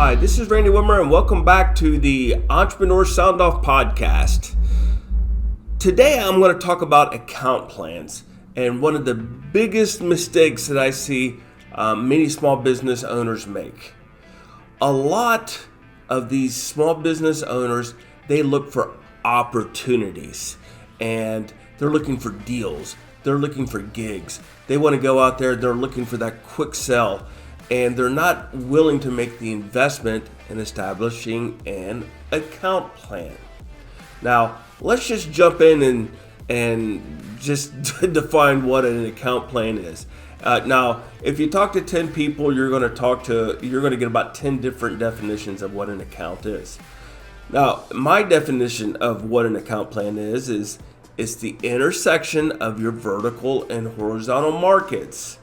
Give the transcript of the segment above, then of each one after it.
Hi, this is Randal Wimmer, and welcome back to the Entrepreneur Sound Off podcast. Today I'm going to talk about account plans, and one of the biggest mistakes that I see many small business owners make. A lot of these small business owners, they look for opportunities, and they're looking for deals. They're looking for gigs. They want to go out there, they're looking for that quick sell, and they're not willing to make the investment in establishing an account plan. Now, let's just jump in and just define what an account plan is. Now, if you talk to 10 people, you're going to get about 10 different definitions of what an account is. Now, my definition of what an account plan is it's the intersection of your vertical and horizontal markets.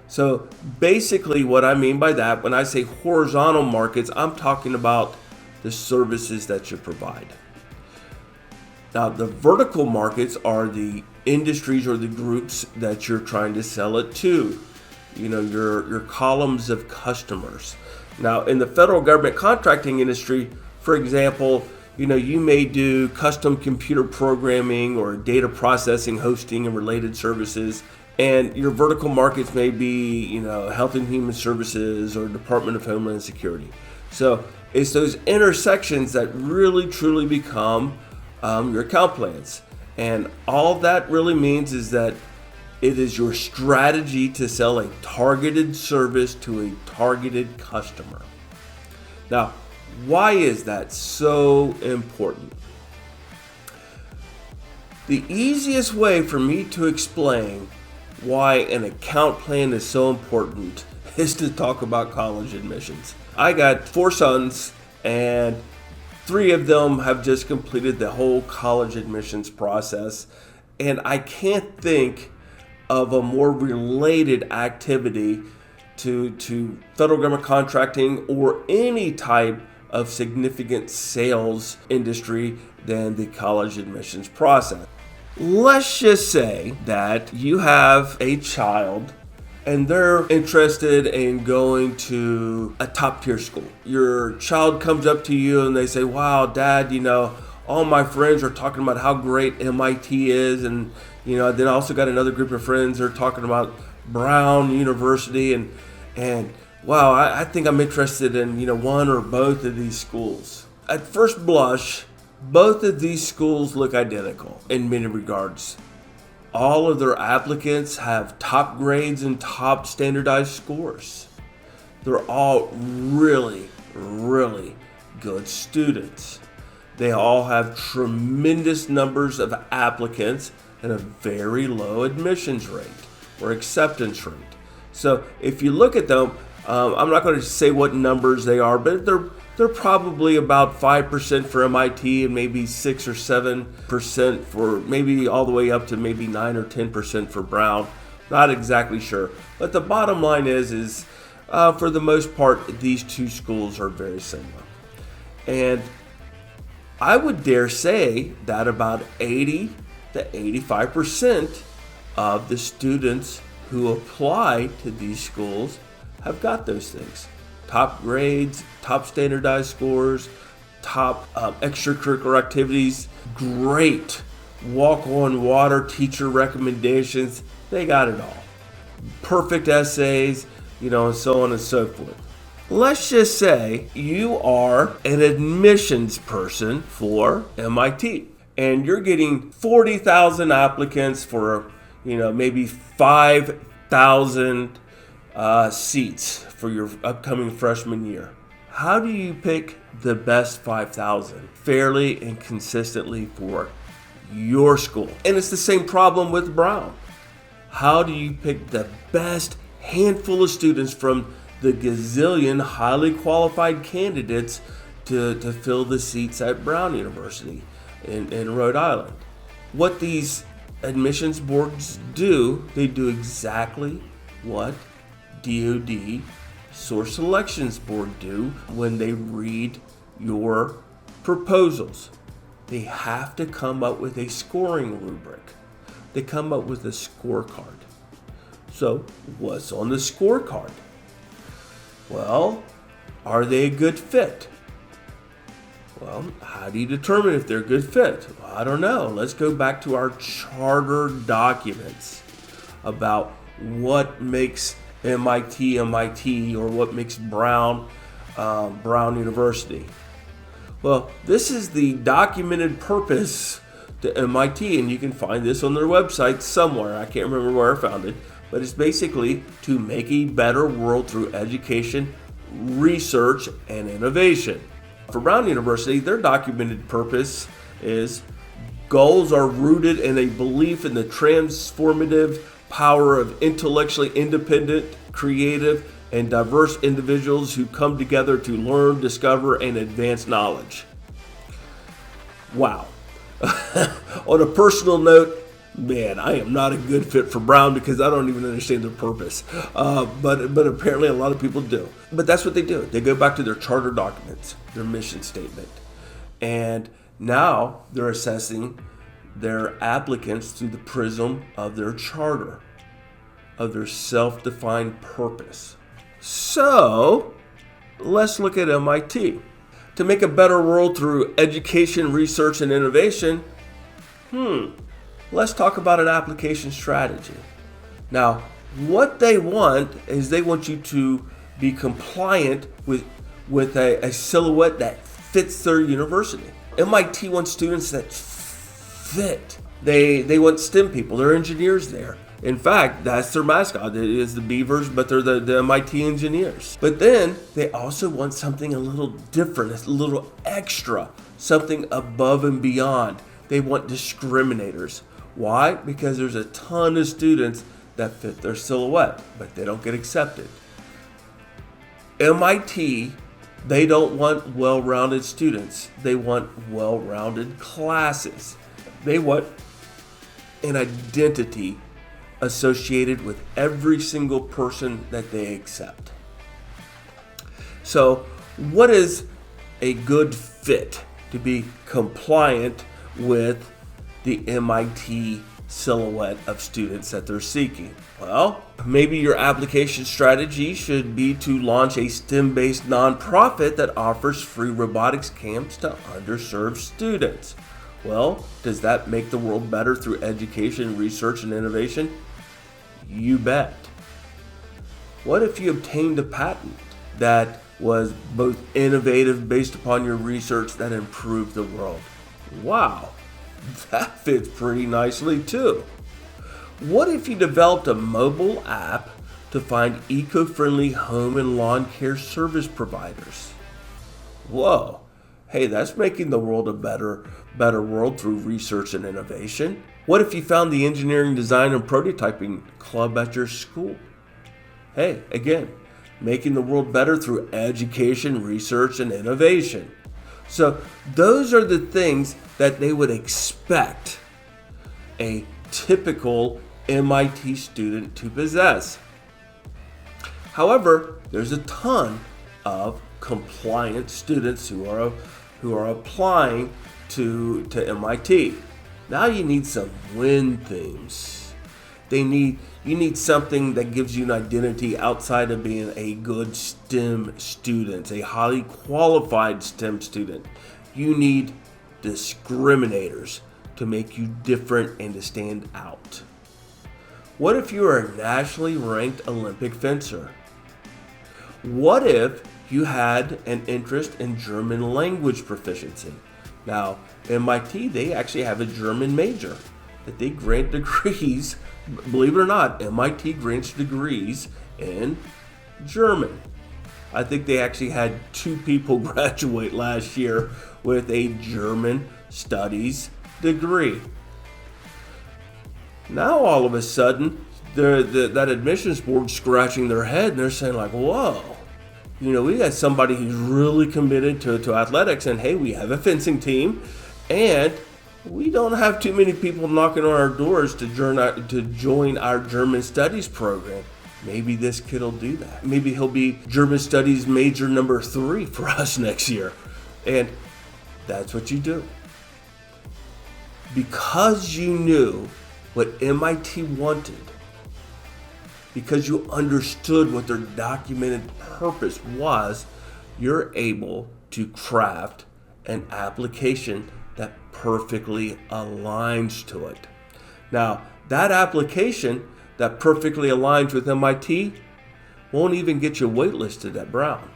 So basically what I mean by that, when I say horizontal markets, I'm talking about the services that you provide. Now, the vertical markets are the industries or the groups that you're trying to sell it to. You know, your columns of customers. Now, in the federal government contracting industry, for example, you know, you may do custom computer programming or data processing, hosting, and related services. And your vertical markets may be, you know, Health and Human Services or Department of Homeland Security. So it's those intersections that really truly become your account plans. And all that really means is that it is your strategy to sell a targeted service to a targeted customer. Now, why is that so important? The easiest way for me to explain why an account plan is so important is to talk about college admissions. I got 4 sons, and 3 of them have just completed the whole college admissions process, and I can't think of a more related activity to federal government contracting or any type of significant sales industry than the college admissions process. Let's just say that you have a child and they're interested in going to a top tier school. Your child comes up to you and they say, "Wow, Dad, you know, all my friends are talking about how great MIT is." And, you know, then I also got another group of friends that are talking about Brown University and wow, I think I'm interested in, you know, one or both of these schools. At first blush, both of these schools look identical in many regards. All of their applicants have top grades and top standardized scores. They're all really, really good students. They all have tremendous numbers of applicants and a very low admissions rate or acceptance rate. So if you look at them, I'm not going to say what numbers they are, but they're probably about 5% for MIT and maybe 6 or 7% for maybe all the way up to maybe 9 or 10% for Brown. Not exactly sure. But the bottom line is for the most part, these 2 schools are very similar. And I would dare say that about 80 to 85% of the students who apply to these schools have got those things. Top grades, top standardized scores, top extracurricular activities, great walk-on water teacher recommendations. They got it all. Perfect essays, you know, and so on and so forth. Let's just say you are an admissions person for MIT and you're getting 40,000 applicants for, you know, maybe 5,000 seats for your upcoming freshman year. How do you pick the best 5,000 fairly and consistently for your school? And it's the same problem with Brown. How do you pick the best handful of students from the gazillion highly qualified candidates to fill the seats at Brown University in Rhode Island? What these admissions boards do, they do exactly what DoD Source Selections Board do when they read your proposals. They have to come up with a scoring rubric. They come up with a scorecard. So what's on the scorecard? Well, Are they a good fit? Well, how do you determine if they're a good fit? Well, I don't know. Let's go back to our charter documents about what makes MIT MIT, or what makes Brown University. Well, this is the documented purpose to MIT, and you can find this on their website somewhere. I can't remember where I found it, but it's basically to make a better world through education, research, and innovation. For Brown University, their documented purpose is goals are rooted in a belief in the transformative power of intellectually independent, creative, and diverse individuals who come together to learn, discover, and advance knowledge. Wow. On a personal note, man, I am not a good fit for Brown because I don't even understand their purpose. But apparently a lot of people do. But that's what they do. They go back to their charter documents, their mission statement. And now they're assessing their applicants through the prism of their charter, of their self-defined purpose. So, let's look at MIT. To make a better world through education, research, and innovation, let's talk about an application strategy. Now, what they want is they want you to be compliant with a silhouette that fits their university. MIT wants students that fit. They want STEM people. They're engineers there. In fact, that's their mascot. It is the Beavers, but they're the MIT engineers. But then they also want something a little different, a little extra, something above and beyond. They want discriminators. Why? Because there's a ton of students that fit their silhouette, but they don't get accepted. MIT, they don't want well-rounded students. They want well-rounded classes. They want an identity associated with every single person that they accept. So, what is a good fit to be compliant with the MIT silhouette of students that they're seeking? Well, maybe your application strategy should be to launch a STEM-based nonprofit that offers free robotics camps to underserved students. Well, does that make the world better through education, research, and innovation? You bet. What if you obtained a patent that was both innovative based upon your research that improved the world? Wow, that fits pretty nicely too. What if you developed a mobile app to find eco-friendly home and lawn care service providers? Whoa, hey, that's making the world a better world through research and innovation. What if you found the engineering, design, and prototyping club at your school? Hey, again, making the world better through education, research, and innovation. So those are the things that they would expect a typical MIT student to possess. However, there's a ton of compliant students who are applying to MIT. Now you need some win themes. You need something that gives you an identity outside of being a good STEM student, a highly qualified STEM student. You need discriminators to make you different and to stand out. What if you are a nationally ranked Olympic fencer? What if you had an interest in German language proficiency? Now, MIT, they actually have a German major that they grant degrees. Believe it or not, MIT grants degrees in German. I think they actually had 2 people graduate last year with a German studies degree. Now all of a sudden, that admissions board's scratching their head and they're saying like, whoa, we got somebody who's really committed to athletics, and hey, we have a fencing team, and we don't have too many people knocking on our doors to join our German studies program. Maybe this kid will do that. Maybe he'll be German studies major number 3 for us next year. And that's what you do. Because you knew what MIT wanted, because you understood what their documented purpose was, you're able to craft an application that perfectly aligns to it. Now, that application that perfectly aligns with MIT won't even get you waitlisted at Brown.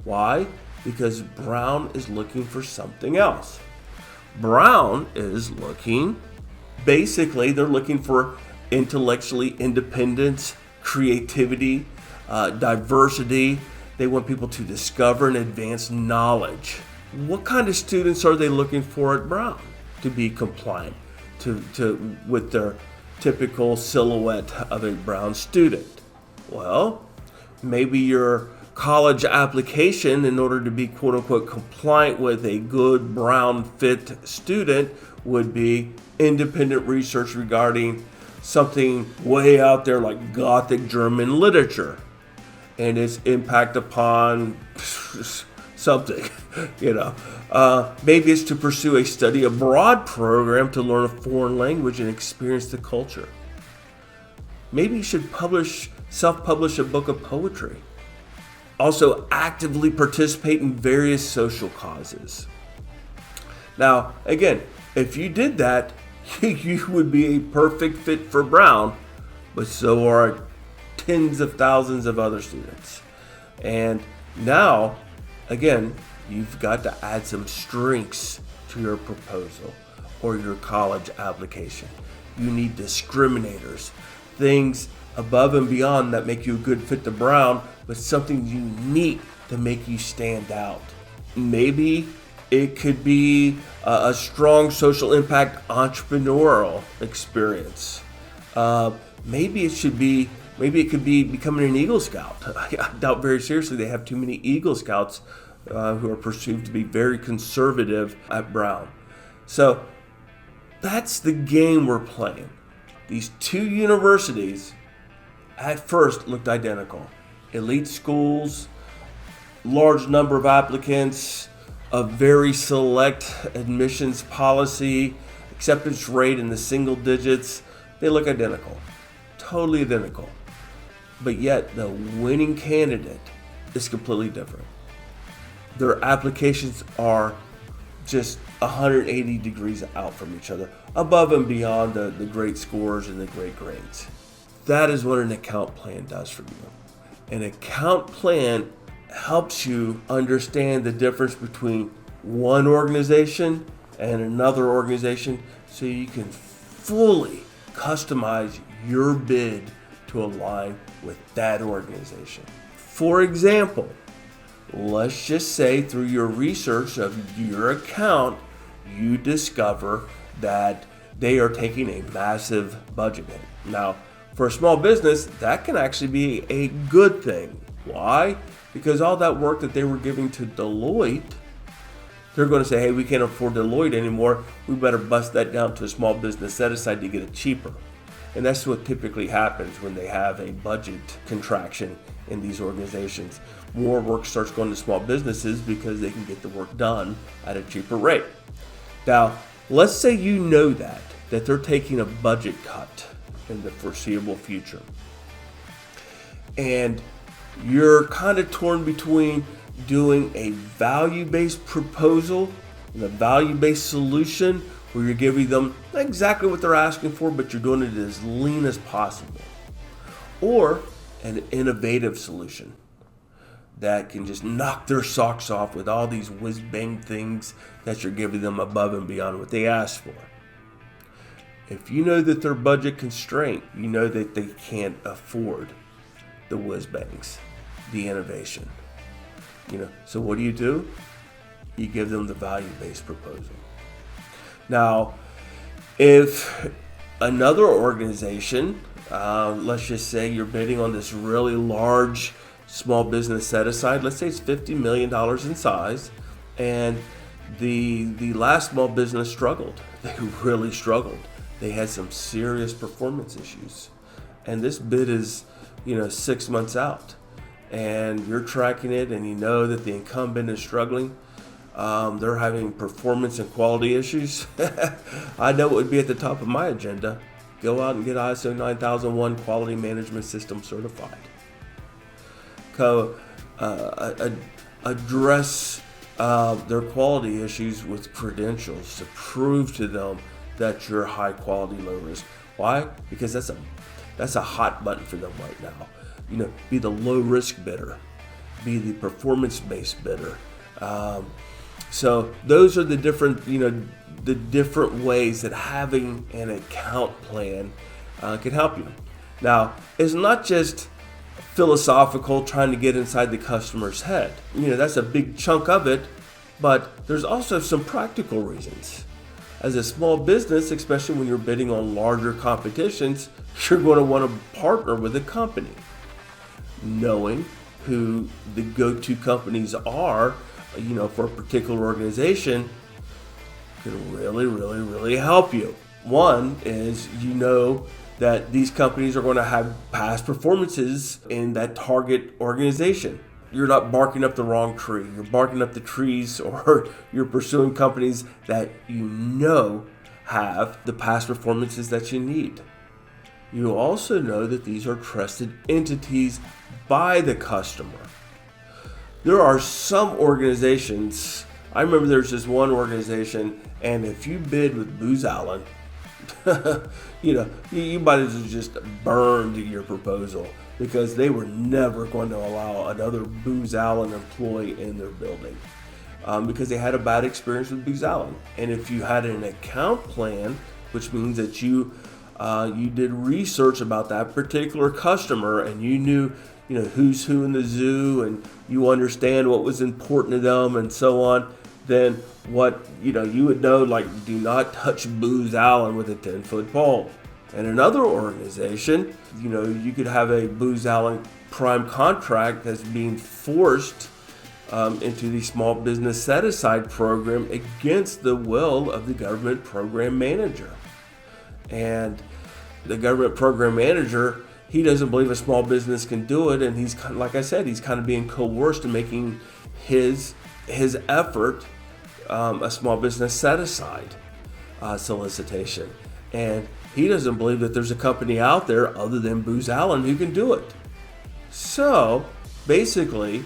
Why? Because Brown is looking for something else. Brown is looking, basically, they're looking for intellectually independence, creativity, diversity. They want people to discover and advance knowledge. What kind of students are they looking for at Brown to be compliant with their typical silhouette of a Brown student? Well, maybe your college application, in order to be quote unquote compliant with a good Brown fit student, would be independent research regarding something way out there like Gothic German literature and its impact upon something, maybe it's to pursue a study abroad program to learn a foreign language and experience the culture. Maybe you should self-publish a book of poetry. Also, actively participate in various social causes. Now, again, if you did that, you would be a perfect fit for Brown, but so are tens of thousands of other students. And now, again, you've got to add some strengths to your proposal or your college application. You need discriminators, things above and beyond that make you a good fit to Brown, but something unique to make you stand out. Maybe it could be a strong social impact entrepreneurial experience. Maybe it could be becoming an Eagle Scout. I doubt very seriously they have too many Eagle Scouts who are perceived to be very conservative at Brown. So that's the game we're playing. These two universities at first looked identical. Elite schools, large number of applicants, a very select admissions policy, acceptance rate in the single digits. They look identical, totally identical. But yet the winning candidate is completely different. Their applications are just 180 degrees out from each other, above and beyond the great scores and the great grades. That is what an account plan does for you. An account plan helps you understand the difference between one organization and another organization so you can fully customize your bid to align with that organization. For example, let's just say through your research of your account, you discover that they are taking a massive budget hit. Now, for a small business, that can actually be a good thing. Why? Because all that work that they were giving to Deloitte, they're going to say, hey, we can't afford Deloitte anymore. We better bust that down to a small business set aside to get it cheaper. And that's what typically happens when they have a budget contraction in these organizations. More work starts going to small businesses because they can get the work done at a cheaper rate. Now, let's say you know that they're taking a budget cut in the foreseeable future. And you're kind of torn between doing a value-based proposal and a value-based solution where you're giving them not exactly what they're asking for, but you're doing it as lean as possible. Or an innovative solution that can just knock their socks off with all these whiz-bang things that you're giving them above and beyond what they asked for. If you know that they're budget constrained, you know that they can't afford the whiz-bangs, the innovation. So what do? You give them the value-based proposal. Now, if another organization, let's just say you're bidding on this really large small business set aside, let's say it's $50 million in size, and the last small business struggled. They really struggled. They had some serious performance issues. And this bid is, 6 months out. And you're tracking it and you know that the incumbent is struggling. They're having performance and quality issues. I know it would be at the top of my agenda. Go out and get ISO 9001 Quality Management System certified. address their quality issues with credentials to prove to them that you're high quality, low risk. Why? Because that's a hot button for them right now. Be the low risk bidder, be the performance based bidder. So those are the different ways that having an account plan can help you. Now, it's not just philosophical, trying to get inside the customer's head. That's a big chunk of it, but there's also some practical reasons. As a small business, especially when you're bidding on larger competitions, you're going to want to partner with a company. Knowing who the go-to companies are, for a particular organization can really, really, really help you. One is, that these companies are going to have past performances in that target organization. You're not barking up the wrong tree. You're barking up the trees, or you're pursuing companies that have the past performances that you need. You also know that these are trusted entities by the customer. There are some organizations, I remember there's this one organization, and if you bid with Booz Allen, you might as well just burned your proposal, because they were never going to allow another Booz Allen employee in their building because they had a bad experience with Booz Allen. And if you had an account plan, which means that you did research about that particular customer, and you knew who's who in the zoo, and you understand what was important to them and so on, then what you would know, like, do not touch Booz Allen with a 10-foot pole. And another organization, you could have a Booz Allen prime contract that's being forced into the small business set-aside program against the will of the government program manager. And the government program manager, he doesn't believe a small business can do it, and he's, like I said, he's kind of being coerced into making his effort a small business set-aside solicitation. And he doesn't believe that there's a company out there other than Booz Allen who can do it. So basically,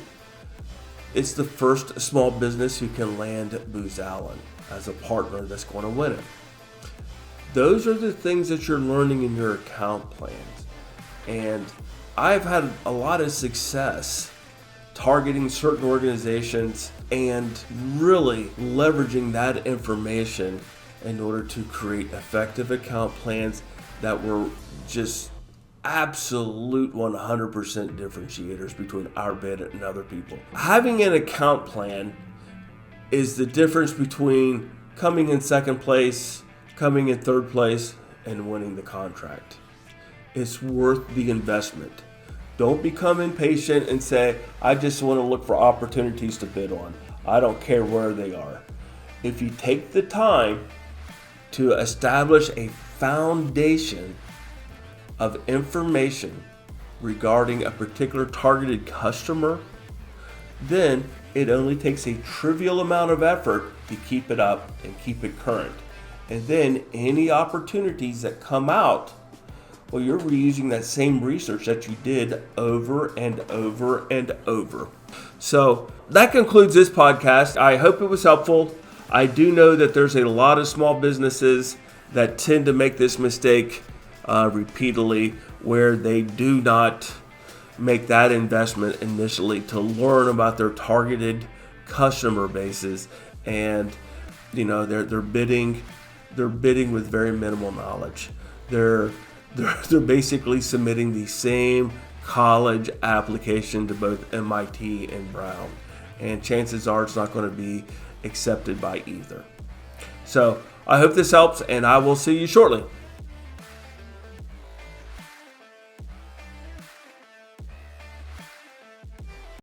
it's the first small business who can land Booz Allen as a partner that's going to win it. Those are the things that you're learning in your account plans. And I've had a lot of success targeting certain organizations and really leveraging that information in order to create effective account plans that were just absolute 100% differentiators between our bid and other people. Having an account plan is the difference between coming in second place, coming in third place, and winning the contract. It's worth the investment. Don't become impatient and say, I just want to look for opportunities to bid on. I don't care where they are. If you take the time to establish a foundation of information regarding a particular targeted customer, then it only takes a trivial amount of effort to keep it up and keep it current. And then any opportunities that come out, well, you're reusing that same research that you did over and over and over. So that concludes this podcast. I hope it was helpful. I do know that there's a lot of small businesses that tend to make this mistake repeatedly, where they do not make that investment initially to learn about their targeted customer bases, and they're bidding with very minimal knowledge. They're basically submitting the same college application to both MIT and Brown, and chances are it's not going to be accepted by either. So I hope this helps, and I will see you shortly.